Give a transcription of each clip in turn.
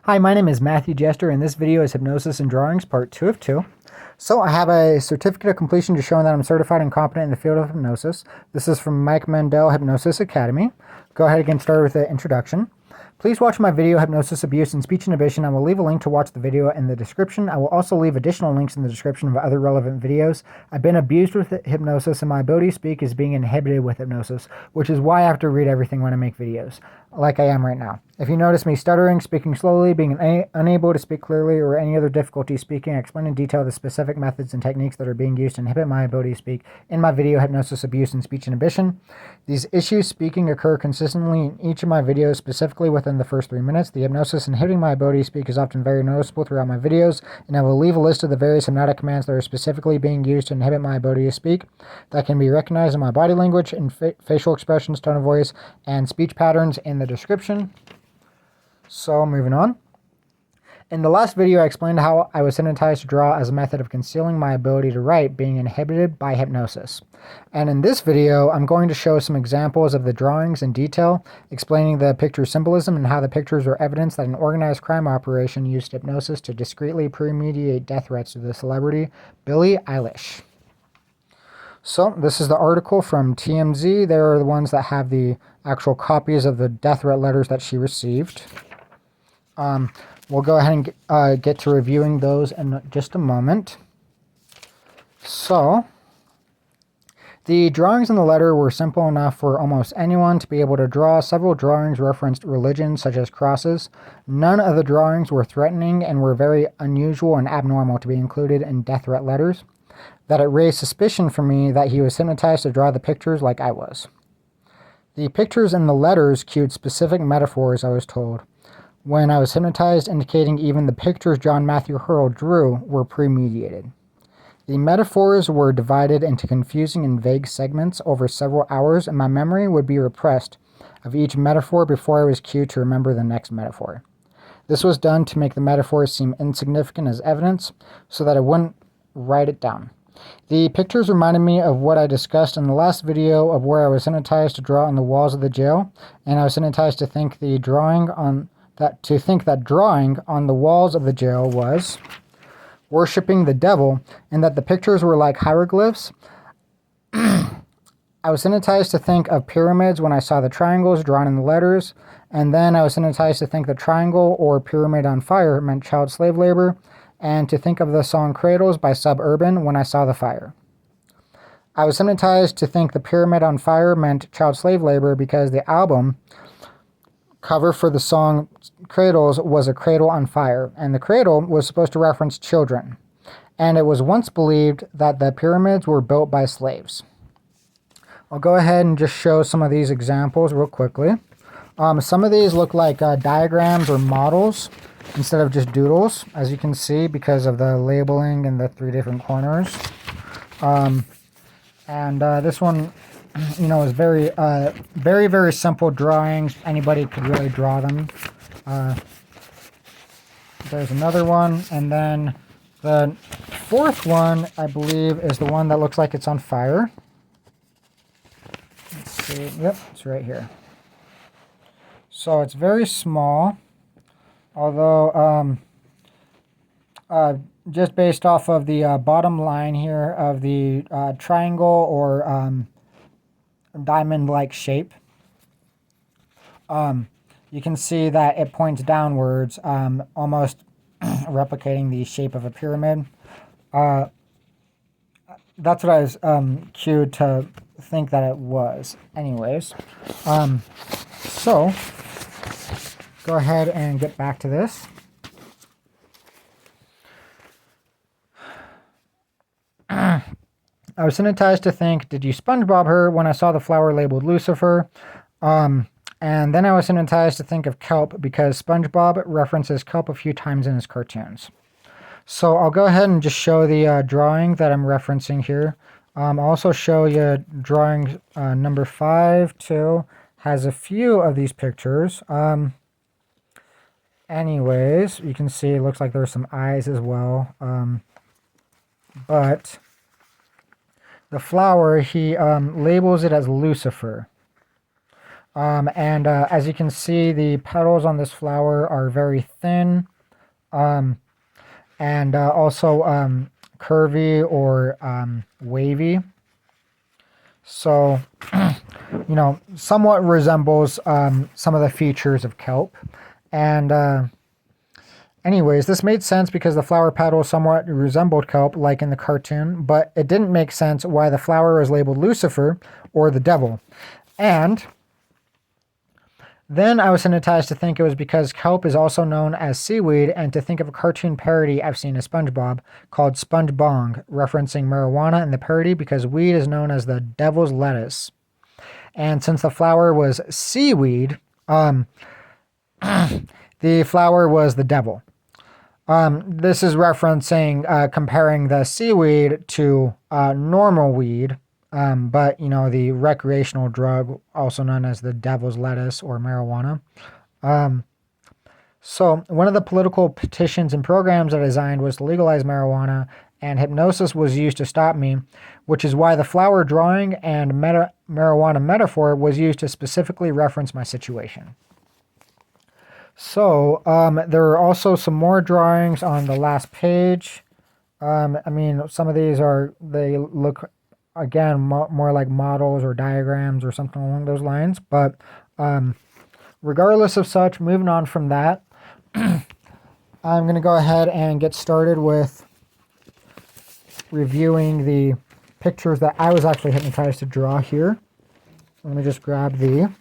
Hi, my name is Matthew Jester, and this video is Hypnosis and Drawings, part 2 of 2. So I have a certificate of completion just showing that I'm certified and competent in the field of hypnosis. This is from Mike Mandel Hypnosis Academy. Go ahead and get started with the introduction. Please watch my video, Hypnosis, Abuse, and Speech Inhibition. I will leave a link to watch the video in the description. I will also leave additional links in the description of other relevant videos. I've been abused with hypnosis, and my ability to speak is being inhibited with hypnosis, which is why I have to read everything when I make videos, like I am right now. If you notice me stuttering, speaking slowly, being unable to speak clearly, or any other difficulty speaking, I explain in detail the specific methods and techniques that are being used to inhibit my ability to speak in my video, Hypnosis, Abuse, and Speech Inhibition. These issues speaking occur consistently in each of my videos, specifically within the first 3 minutes. The hypnosis inhibiting my ability to speak is often very noticeable throughout my videos, and I will leave a list of the various hypnotic commands that are specifically being used to inhibit my ability to speak that can be recognized in my body language and facial expressions, tone of voice, and speech patterns in the description. So moving on. In the last video, I explained how I was hypnotized to draw as a method of concealing my ability to write being inhibited by hypnosis. And in this video, I'm going to show some examples of the drawings in detail, explaining the picture symbolism and how the pictures are evidence that an organized crime operation used hypnosis to discreetly premeditate death threats to the celebrity Billie Eilish. So this is the article from TMZ. They are the ones that have the actual copies of the death threat letters that she received. We'll go ahead and get to reviewing those in just a moment. So, the drawings in the letter were simple enough for almost anyone to be able to draw. Several drawings referenced religion, such as crosses. None of the drawings were threatening and were very unusual and abnormal to be included in death threat letters. That it raised suspicion for me that he was hypnotized to draw the pictures like I was. The pictures in the letters cued specific metaphors, I was told, when I was hypnotized, indicating even the pictures John Matthew Hurl drew were premeditated. The metaphors were divided into confusing and vague segments over several hours, and my memory would be repressed of each metaphor before I was cued to remember the next metaphor. This was done to make the metaphors seem insignificant as evidence, so that I wouldn't write it down. The pictures reminded me of what I discussed in the last video of where I was hypnotized to draw on the walls of the jail, and I was hypnotized to think that drawing on the walls of the jail was worshiping the devil, and that the pictures were like hieroglyphs. I was hypnotized to think of pyramids when I saw the triangles drawn in the letters, and then I was hypnotized to think the triangle or pyramid on fire meant child slave labor, and to think of the song Cradles by Suburban when I saw the fire. I was hypnotized to think the pyramid on fire meant child slave labor because the album cover for the song Cradles was a cradle on fire, and the cradle was supposed to reference children. And it was once believed that the pyramids were built by slaves. I'll go ahead and just show some of these examples real quickly. Some of these look like diagrams or models instead of just doodles, as you can see, because of the labeling in the 3 different corners. This one, is very, very simple drawings. Anybody could really draw them. There's another one, and then the 4th one, I believe, is the one that looks like it's on fire. Let's see. Yep, it's right here. So it's very small, although just based off of the bottom line here of the triangle or diamond-like shape, you can see that it points downwards, almost replicating the shape of a pyramid. That's what I was cued to think that it was. Anyways, so go ahead and get back to this. I was hypnotized to think, did you SpongeBob her when I saw the flower labeled Lucifer? And then I was hypnotized to think of kelp because SpongeBob references kelp a few times in his cartoons. So I'll go ahead and just show the drawing that I'm referencing here. I'll also show you drawing number 5 too. Has a few of these pictures. Anyways, you can see it looks like there's some eyes as well. But the flower, he labels it as Lucifer. As you can see, the petals on this flower are very thin, and also curvy or wavy. So, you know, somewhat resembles some of the features of kelp. And anyways, this made sense because the flower petals somewhat resembled kelp, like in the cartoon, but it didn't make sense why the flower was labeled Lucifer or the devil. And then I was hypnotized to think it was because kelp is also known as seaweed, and to think of a cartoon parody I've seen of SpongeBob called Sponge Bong, referencing marijuana in the parody because weed is known as the devil's lettuce. And since the flower was seaweed, the flower was the devil. This is referencing, comparing the seaweed to normal weed, but, you know, the recreational drug, also known as the devil's lettuce or marijuana. So one of the political petitions and programs I designed was to legalize marijuana, and hypnosis was used to stop me, which is why the flower drawing and marijuana metaphor was used to specifically reference my situation. So there are also some more drawings on the last page. I mean, some of these they look, again, more like models or diagrams or something along those lines. But regardless of such, moving on from that, I'm going to go ahead and get started with reviewing the pictures that I was actually hypnotized to draw here. Let me just grab the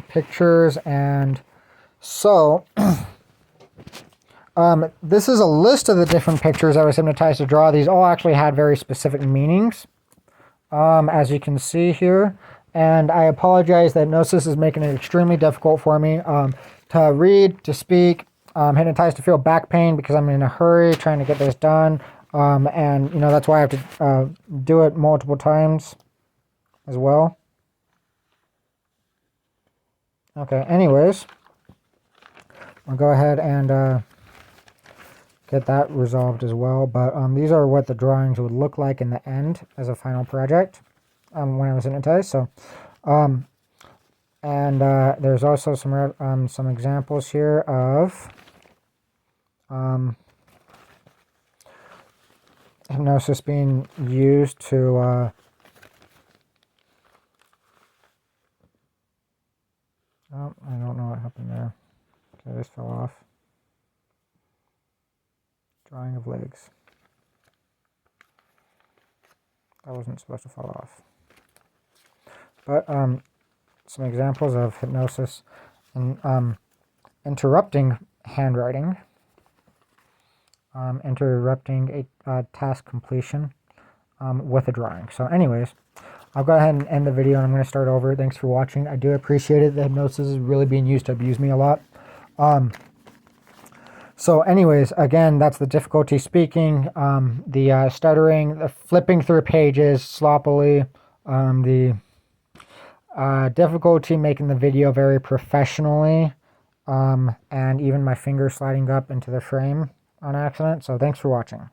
pictures. And so this is a list of the different pictures I was hypnotized to draw. These all actually had very specific meanings, as you can see here. And I apologize that hypnosis is making it extremely difficult for me to read, to speak. I'm hypnotized to feel back pain because I'm in a hurry trying to get this done. And, you know, that's why I have to do it multiple times as well. Okay, anyways, I'll go ahead and get that resolved as well. But these are what the drawings would look like in the end as a final project when I was hypnotized. So, there's also some examples here of hypnosis being used to oh, I don't know what happened there. Okay, this fell off. Drawing of legs. That wasn't supposed to fall off. But some examples of hypnosis and interrupting handwriting, interrupting a task completion with a drawing. So anyways, I'll go ahead and end the video and I'm going to start over. Thanks for watching. I do appreciate it. The hypnosis is really being used to abuse me a lot. So anyways, again, that's the difficulty speaking, the stuttering, the flipping through pages sloppily, the difficulty making the video very professionally, and even my finger sliding up into the frame on accident. So thanks for watching.